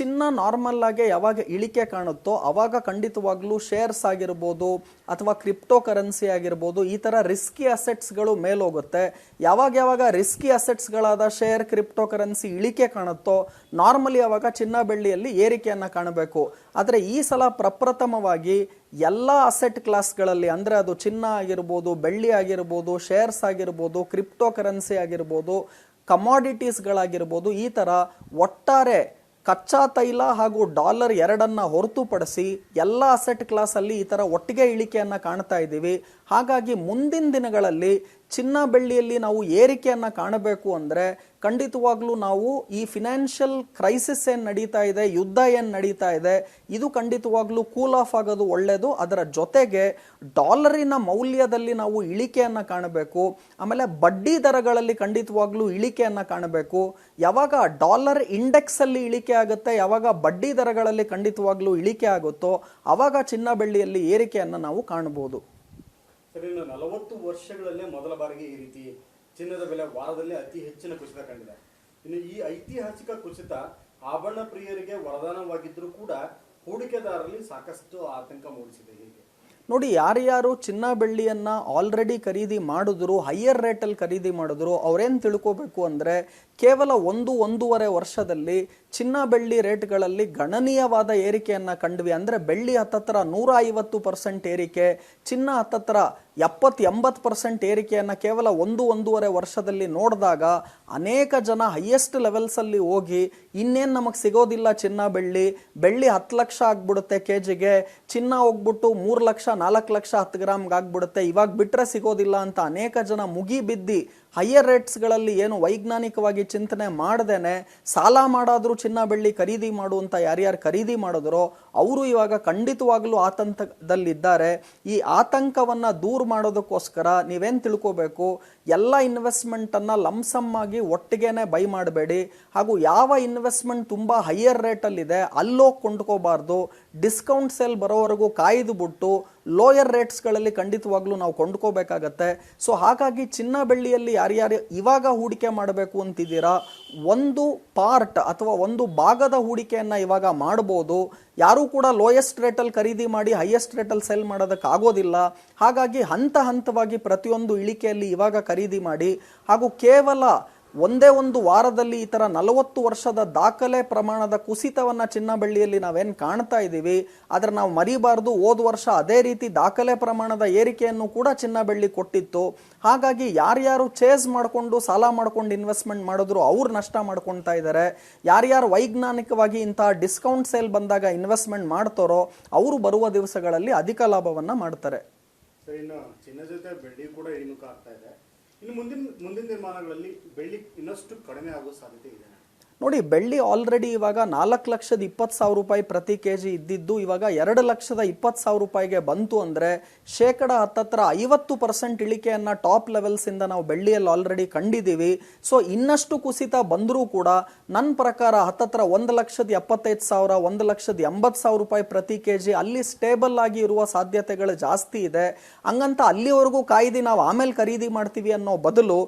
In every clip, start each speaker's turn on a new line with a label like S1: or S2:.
S1: ಚಿನ್ನ ನಾರ್ಮಲ್ ಆಗಿ ಯಾವಾಗ ಇಳಿಕೆ ಕಾಣುತ್ತೋ ಅವಾಗ ಖಂಡಿತವಾಗ್ಲೂ ಶೇರ್ಸ್ ಆಗಿರ್ಬೋದು ಅಥವಾ ಕ್ರಿಪ್ಟೋ ಕರೆನ್ಸಿ ಆಗಿರ್ಬೋದು ಈ ತರ ರಿಸ್ಕಿ ಅಸೆಟ್ಸ್ಗಳು ಮೇಲೋಗುತ್ತೆ. ಯಾವಾಗ ರಿಸ್ಕಿ ಅಸೆಟ್ಸ್ಗಳಾದ ಶೇರ್, ಕ್ರಿಪ್ಟೋ ಕರೆನ್ಸಿ ಇಳಿಕೆ ಕಾಣುತ್ತೋ ನಾರ್ಮಲಿ ಅವಾಗ ಚಿನ್ನ ಬೆಳ್ಳಿಯಲ್ಲಿ ಏರಿಕೆಯನ್ನ ಕಾಣಬೇಕು. ಆದ್ರೆ ಈ ಸಲ ಪ್ರಪ್ರಥಮವಾಗಿ ಎಲ್ಲ ಅಸೆಟ್ ಕ್ಲಾಸ್ಗಳಲ್ಲಿ ಅಂದ್ರೆ ಅದು ಚಿನ್ನ ಆಗಿರ್ಬೋದು, ಬೆಳ್ಳಿ ಆಗಿರ್ಬೋದು, ಶೇರ್ಸ್ ಆಗಿರ್ಬೋದು, ಕ್ರಿಪ್ಟೋ ಕರೆನ್ಸಿ ಆಗಿರ್ಬೋದು, ಕಮಾಡಿಟೀಸ್ಗಳಾಗಿರ್ಬೋದು, ಈ ತರ ಒಟ್ಟಾರೆ ಕಚ್ಚಾ ತೈಲ ಹಾಗೂ ಡಾಲರ್ ಎರಡನ್ನ ಹೊರತುಪಡಿಸಿ ಎಲ್ಲ ಅಸೆಟ್ ಕ್ಲಾಸ್ ಅಲ್ಲಿ ಈ ತರ ಒಟ್ಟಿಗೆ ಇಳಿಕೆಯನ್ನ ಕಾಣ್ತಾ ಇದ್ದೀವಿ. ಹಾಗಾಗಿ ಮುಂದಿನ ದಿನಗಳಲ್ಲಿ ಚಿನ್ನ ಬೆಳ್ಳಿಯಲ್ಲಿ ನಾವು ಏರಿಕೆಯನ್ನ ಕಾಣಬೇಕು ಅಂದ್ರೆ ಖಂಡಿತವಾಗ್ಲೂ ನಾವು ಈ ಫಿನಾನ್ಷಿಯಲ್ ಕ್ರೈಸಿಸ್ ಏನ್ ನಡೀತಾ ಇದೆ, ಯುದ್ಧ ಏನ್ ನಡೀತಾ ಇದೆ, ಇದು ಖಂಡಿತವಾಗ್ಲೂ ಕೂಲ್ ಆಫ್ ಆಗೋದು ಒಳ್ಳೇದು. ಅದರ ಜೊತೆಗೆ ಡಾಲರಿನ ಮೌಲ್ಯದಲ್ಲಿ ನಾವು ಇಳಿಕೆಯನ್ನ ಕಾಣಬೇಕು. ಆಮೇಲೆ ಬಡ್ಡಿ ದರಗಳಲ್ಲಿ ಖಂಡಿತವಾಗ್ಲೂ ಇಳಿಕೆಯನ್ನ ಕಾಣಬೇಕು. ಯಾವಾಗ ಡಾಲರ್ ಇಂಡೆಕ್ಸ್ ಅಲ್ಲಿ ಇಳಿಕೆ ಆಗುತ್ತೆ, ಯಾವಾಗ ಬಡ್ಡಿ ದರಗಳಲ್ಲಿ ಖಂಡಿತವಾಗ್ಲೂ ಇಳಿಕೆ ಆಗುತ್ತೋ ಅವಾಗ ಚಿನ್ನ ಬೆಳ್ಳಿಯಲ್ಲಿ ಏರಿಕೆಯನ್ನ ನಾವು ಕಾಣಬಹುದು.
S2: ಸರ್, ಇನ್ನು 40 ವರ್ಷಗಳಲ್ಲೇ ಮೊದಲ ಬಾರಿಗೆ ಈ ರೀತಿ ಚಿನ್ನದ ಬೆಲೆ ವಾರದಲ್ಲಿ ಅತಿ ಹೆಚ್ಚಿನ ಕುಸಿತ ಕಂಡಿದೆ. ಇನ್ನು ಈ ಐತಿಹಾಸಿಕ ಕುಸಿತ ಆಭರಣ ಪ್ರಿಯರಿಗೆ ವರದಾನವಾಗಿದ್ರೂ ಕೂಡ ಹೂಡಿಕೆದಾರರಲ್ಲಿ ಸಾಕಷ್ಟು ಆತಂಕ ಮೂಡಿಸಿದೆ. ಹೀಗೆ
S1: ನೋಡಿ, ಯಾರ್ಯಾರು ಚಿನ್ನ ಬೆಳ್ಳಿಯನ್ನ ಆಲ್ರೆಡಿ ಖರೀದಿ ಮಾಡಿದ್ರು, ಹೈಯರ್ ರೇಟ್ ಅಲ್ಲಿ ಖರೀದಿ ಮಾಡಿದ್ರು, ಅವ್ರೇನ್ ತಿಳ್ಕೋಬೇಕು ಅಂದ್ರೆ ಕೇವಲ 1-1.5 ವರ್ಷದಲ್ಲಿ ಚಿನ್ನ ಬೆಳ್ಳಿ ರೇಟ್ಗಳಲ್ಲಿ ಗಣನೀಯವಾದ ಏರಿಕೆಯನ್ನ ಕಂಡ್ವಿ. ಅಂದ್ರೆ ಬೆಳ್ಳಿ ಹತ್ತತ್ರ 150% ಏರಿಕೆ, ಚಿನ್ನ ಹತ್ತತ್ರ 70-80% ಏರಿಕೆಯನ್ನ ಕೇವಲ 1-1.5 ವರ್ಷದಲ್ಲಿ ನೋಡಿದಾಗ ಅನೇಕ ಜನ ಹೈಯೆಸ್ಟ್ ಲೆವೆಲ್ಸ್ ಅಲ್ಲಿ ಹೋಗಿ ಇನ್ನೇನ್ ನಮಗ್ ಸಿಗೋದಿಲ್ಲ ಚಿನ್ನ ಬೆಳ್ಳಿ 10 ಲಕ್ಷ ಆಗ್ಬಿಡುತ್ತೆ ಕೆಜಿಗೆ, ಚಿನ್ನ ಹೋಗ್ಬಿಟ್ಟು 3 ಲಕ್ಷ 4 ಲಕ್ಷ 10 ಗ್ರಾಮ್ಗೆ ಆಗ್ಬಿಡುತ್ತೆ, ಇವಾಗ ಬಿಟ್ರೆ ಸಿಗೋದಿಲ್ಲ ಅಂತ ಅನೇಕ ಜನ ಮುಗಿ ಬಿದ್ದಿ ಹೈಯರ್ ರೇಟ್ಸ್ಗಳಲ್ಲಿ ಏನು ವೈಜ್ಞಾನಿಕವಾಗಿ ಚಿಂತನೆ ಮಾಡದೇನೆ ಸಾಲ ಮಾಡಾದ್ರೂ ಚಿನ್ನ ಬೆಳ್ಳಿ ಖರೀದಿ ಮಾಡುವಂತ ಯಾರ್ಯಾರು ಖರೀದಿ ಮಾಡಿದ್ರೋ ಅವರು ಇವಾಗ ಖಂಡಿತವಾಗ್ಲೂ ಆತಂಕದಲ್ಲಿದ್ದಾರೆ. ಈ ಆತಂಕವನ್ನ ದೂರ ಮಾಡೋದಕ್ಕೋಸ್ಕರ ನೀವೇನ್ ತಿಳ್ಕೋಬೇಕು, ಎಲ್ಲ ಇನ್ವೆಸ್ಟ್ಮೆಂಟ್ ಅನ್ನ ಲಂಸಮ್ ಆಗಿ ಒಟ್ಟಿಗೆನೆ ಬೈ ಮಾಡಬೇಡಿ. ಹಾಗೂ ಯಾವ ಇನ್ವೆಸ್ಟ್ಮೆಂಟ್ ತುಂಬಾ ಹೈಯರ್ ರೇಟ್ ಅಲ್ಲಿ ಇದೆ ಅಲ್ಲೋಗಿ ಕೊಂಡ್ಕೋಬಾರ್ದು. ಡಿಸ್ಕೌಂಟ್ ಸೇಲ್ ಬರೋವರೆಗೂ ಕಾಯ್ದು ಬಿಟ್ಟು ಲೋಯರ್ ರೇಟ್ಸ್ಗಳಲ್ಲಿ ಖಂಡಿತವಾಗ್ಲೂ ನಾವು ಕೊಂಡ್ಕೋಬೇಕಾಗತ್ತೆ. ಸೊ ಹಾಗಾಗಿ ಚಿನ್ನ ಬೆಳ್ಳಿಯಲ್ಲಿ ಯಾರ್ಯಾರು ಇವಾಗ ಹೂಡಿಕೆ ಮಾಡಬೇಕು ಅಂತಿದ್ದೀರಾ, ಒಂದು ಪಾರ್ಟ್ ಅಥವಾ ಒಂದು ಭಾಗದ ಹೂಡಿಕೆಯನ್ನ ಇವಾಗ ಮಾಡಬಹುದು. ಯಾರು ಕೂಡ ಲೋಯೆಸ್ಟ್ ರೇಟಲ್ಲಿ ಖರೀದಿ ಮಾಡಿ ಹೈಯೆಸ್ಟ್ ರೇಟಲ್ಲಿ ಸೆಲ್ ಮಾಡೋದಕ್ಕೆ ಆಗೋದಿಲ್ಲ. ಹಾಗಾಗಿ ಹಂತ ಹಂತವಾಗಿ ಪ್ರತಿಯೊಂದು ಇಳಿಕೆಯಲ್ಲಿ ಇವಾಗ ಖರೀದಿ ಮಾಡಿ. ಹಾಗೂ ಕೇವಲ ಒಂದೇ ಒಂದು ವಾರದಲ್ಲಿ ಈ ತರ 40 ವರ್ಷದ ದಾಖಲೆ ಪ್ರಮಾಣದ ಕುಸಿತವನ್ನ ಚಿನ್ನ ಬೆಳ್ಳಿಯಲ್ಲಿ ನಾವೇನ್ ಕಾಣ್ತಾ ಇದ್ದೀವಿ, ಆದ್ರೆ ನಾವು ಮರಿಬಾರ್ದು, ಹೋದ ವರ್ಷ ಅದೇ ರೀತಿ ದಾಖಲೆ ಪ್ರಮಾಣದ ಏರಿಕೆಯನ್ನು ಕೂಡ ಚಿನ್ನ ಬೆಳ್ಳಿ ಕೊಟ್ಟಿತ್ತು. ಹಾಗಾಗಿ ಯಾರ್ಯಾರು ಚೇಸ್ ಮಾಡ್ಕೊಂಡು ಸಾಲ ಮಾಡ್ಕೊಂಡು ಇನ್ವೆಸ್ಟ್ಮೆಂಟ್ ಮಾಡಿದ್ರು ಅವ್ರು ನಷ್ಟ ಮಾಡ್ಕೊಳ್ತಾ ಇದ್ದಾರೆ. ಯಾರ್ಯಾರು ವೈಜ್ಞಾನಿಕವಾಗಿ ಇಂತಹ ಡಿಸ್ಕೌಂಟ್ ಸೇಲ್ ಬಂದಾಗ ಇನ್ವೆಸ್ಟ್ಮೆಂಟ್ ಮಾಡ್ತಾರೋ ಅವರು ಬರುವ ದಿವಸಗಳಲ್ಲಿ ಅಧಿಕ ಲಾಭವನ್ನ ಮಾಡ್ತಾರೆ.
S2: ಇನ್ನು ಚಿನ್ನ ಜೊತೆ ಬೆಳ್ಳಿ ಕೂಡ ಇಳಿಮುಖ ಆಗ್ತಾ ಇದೆ. ಇನ್ನು ಮುಂದಿನ ನಿರ್ಮಾಣಗಳಲ್ಲಿ ಬೆಳ್ಳಿ ಇನ್ನಷ್ಟು ಕಡಿಮೆ ಆಗುವ ಸಾಧ್ಯತೆ ಇದೆ.
S1: ನೋಡಿ, ಬೆಳ್ಳಿ ಆಲ್ರೆಡಿ ಇವಾಗ 4,20,000 ರೂಪಾಯಿ ಪ್ರತಿ ಕೆಜಿ ಇದ್ದಿದ್ದು ಇವಾಗ 2,20,000 ರೂಪಾಯಿಗೆ ಬಂತು ಅಂದ್ರೆ ಶೇಕಡ ಹತ್ತತ್ರ 50% ಇಳಿಕೆಯನ್ನ ಟಾಪ್ ಲೆವೆಲ್ಸ್ ಇಂದ ನಾವು ಬೆಳ್ಳಿಯಲ್ಲಿ ಆಲ್ರೆಡಿ ಕಂಡಿದ್ದೀವಿ. ಸೊ ಇನ್ನಷ್ಟು ಕುಸಿತ ಬಂದರೂ ಕೂಡ ನನ್ನ ಪ್ರಕಾರ ಹತ್ತತ್ರ 1,75,000 1,80,000 ರೂಪಾಯಿ ಪ್ರತಿ ಕೆಜಿ ಅಲ್ಲಿ ಸ್ಟೇಬಲ್ ಆಗಿ ಇರುವ ಸಾಧ್ಯತೆಗಳು ಜಾಸ್ತಿ ಇದೆ. ಹಂಗಂತ ಅಲ್ಲಿವರೆಗೂ ಕಾಯ್ದು ನಾವು ಆಮೇಲೆ ಖರೀದಿ ಮಾಡ್ತೀವಿ ಅನ್ನೋ ಬದಲು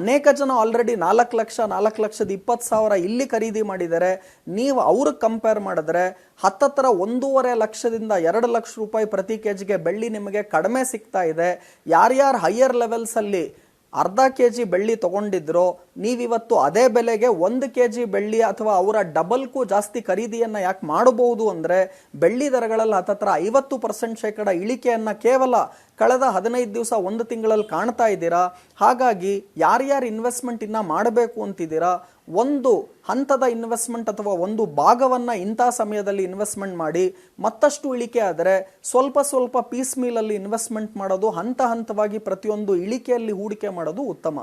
S1: ಅನೇಕ ಜನ ಆಲ್ರೆಡಿ 4 ಲಕ್ಷ 4,20,000 ಇಲ್ಲಿ ಖರೀದಿ ಮಾಡಿದರೆ ನೀವು ಅವ್ರಿಗೆ ಕಂಪೇರ್ ಮಾಡಿದ್ರೆ ಹತ್ತತ್ರ 1.5 ಲಕ್ಷದಿಂದ 2 ಲಕ್ಷ ರೂಪಾಯಿ ಪ್ರತಿ ಕೆಜಿಗೆ ಬೆಳ್ಳಿ ನಿಮಗೆ ಕಡಿಮೆ ಸಿಗ್ತಾ ಇದೆ. ಯಾರ್ಯಾರು ಹೈಯರ್ ಲೆವೆಲ್ಸ್ ಅಲ್ಲಿ ಅರ್ಧ ಕೆಜಿ ಬೆಳ್ಳಿ ತಗೊಂಡಿದ್ರು ನೀವಿವತ್ತು ಅದೇ ಬೆಲೆಗೆ 1 ಕೆಜಿ ಬೆಳ್ಳಿ ಅಥವಾ ಅವರ ಡಬಲ್ಗೂ ಜಾಸ್ತಿ ಖರೀದಿಯನ್ನ ಯಾಕೆ ಮಾಡಬಹುದು ಅಂದ್ರೆ ಬೆಳ್ಳಿ ದರಗಳಲ್ಲಿ ಹತ್ತತ್ರ 50% ಶೇಕಡ ಇಳಿಕೆಯನ್ನ ಕೇವಲ ಕಳೆದ 15 ದಿವಸ 1 ತಿಂಗಳಲ್ಲಿ ಕಾಣ್ತಾ ಇದ್ದೀರಾ. ಹಾಗಾಗಿ ಯಾರ್ಯಾರು ಇನ್ವೆಸ್ಟ್ಮೆಂಟ್ ಇನ್ನ ಮಾಡಬೇಕು ಅಂತಿದ್ದೀರಾ, ಒಂದು ಹಂತದ ಇನ್ವೆಸ್ಟ್ಮೆಂಟ್ ಅಥವಾ ಒಂದು ಭಾಗವನ್ನ ಇಂಥ ಸಮಯದಲ್ಲಿ ಇನ್ವೆಸ್ಟ್ಮೆಂಟ್ ಮಾಡಿ. ಮತ್ತಷ್ಟು ಇಳಿಕೆ ಆದರೆ ಸ್ವಲ್ಪ ಪೀಸ್ ಮೀಲ್ ಅಲ್ಲಿ ಇನ್ವೆಸ್ಟ್ಮೆಂಟ್ ಮಾಡೋದು, ಹಂತ ಹಂತವಾಗಿ ಪ್ರತಿಯೊಂದು ಇಳಿಕೆಯಲ್ಲಿ ಹೂಡಿಕೆ ಮಾಡೋದು ಉತ್ತಮ.